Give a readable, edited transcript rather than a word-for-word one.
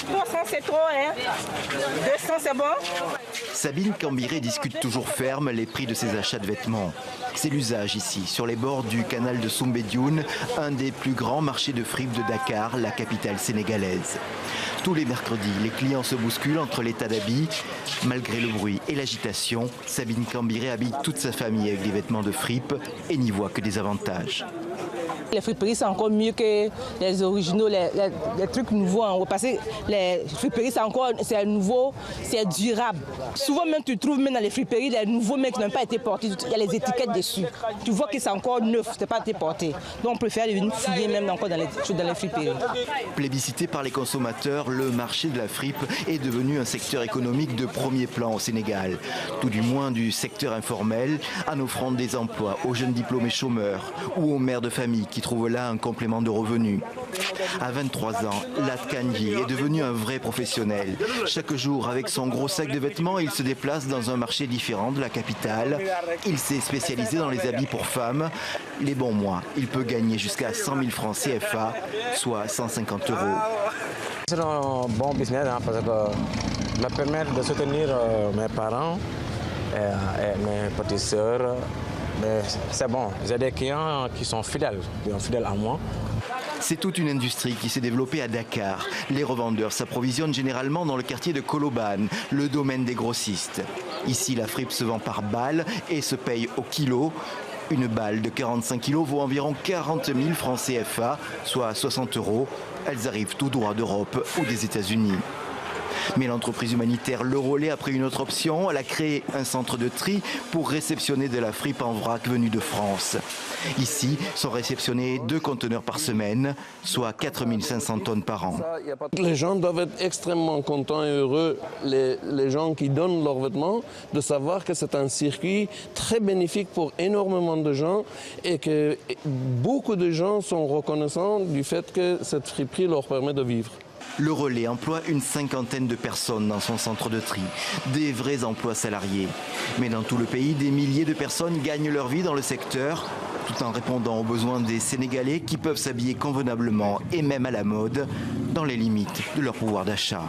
300 c'est trop, hein. 200 c'est bon. Sabine Cambiré discute toujours ferme les prix de ses achats de vêtements. C'est l'usage ici, sur les bords du canal de Soumbédioune, un des plus grands marchés de fripes de Dakar, la capitale sénégalaise. Tous les mercredis, les clients se bousculent entre les tas d'habits. Malgré le bruit et l'agitation, Sabine Cambiré habille toute sa famille avec des vêtements de fripe et n'y voit que des avantages. Les friperies, c'est encore mieux que les originaux, les trucs nouveaux. Parce que les friperies, c'est nouveau, c'est durable. Souvent, même tu trouves même dans les friperies, les nouveaux mecs qui n'ont pas été portés, il y a les étiquettes dessus. Tu vois que c'est encore neuf, ça n'a pas été porté. Donc on préfère venir fouiller même encore dans les friperies. Plébiscité par les consommateurs, le marché de la fripe est devenu un secteur économique de premier plan au Sénégal. Tout du moins du secteur informel, en offrant des emplois aux jeunes diplômés chômeurs ou aux mères de famille qui trouvent là un complément de revenus. À 23 ans, Lat Kandji est devenu un vrai professionnel. Chaque jour, avec son gros sac de vêtements, il se déplace dans un marché différent de la capitale. Il s'est spécialisé dans les habits pour femmes. Les bons mois, il peut gagner jusqu'à 100 000 francs CFA, soit 150 €. C'est un bon business parce que ça me permet de soutenir mes parents et mes petites sœurs. Mais c'est bon, j'ai des clients qui sont fidèles à moi. C'est toute une industrie qui s'est développée à Dakar. Les revendeurs s'approvisionnent généralement dans le quartier de Koloban, le domaine des grossistes. Ici, la fripe se vend par balle et se paye au kilo. Une balle de 45 kg vaut environ 40 000 francs CFA, soit 60 €. Elles arrivent tout droit d'Europe ou des États-Unis. Mais l'entreprise humanitaire Le Relais a pris une autre option. Elle a créé un centre de tri pour réceptionner de la fripe en vrac venue de France. Ici sont réceptionnés 2 conteneurs par semaine, soit 4 500 tonnes par an. Les gens doivent être extrêmement contents et heureux, les gens qui donnent leurs vêtements, de savoir que c'est un circuit très bénéfique pour énormément de gens et que beaucoup de gens sont reconnaissants du fait que cette friperie leur permet de vivre. Le Relais emploie une 50aine de personnes dans son centre de tri, des vrais emplois salariés. Mais dans tout le pays, des milliers de personnes gagnent leur vie dans le secteur, tout en répondant aux besoins des Sénégalais qui peuvent s'habiller convenablement et même à la mode, dans les limites de leur pouvoir d'achat.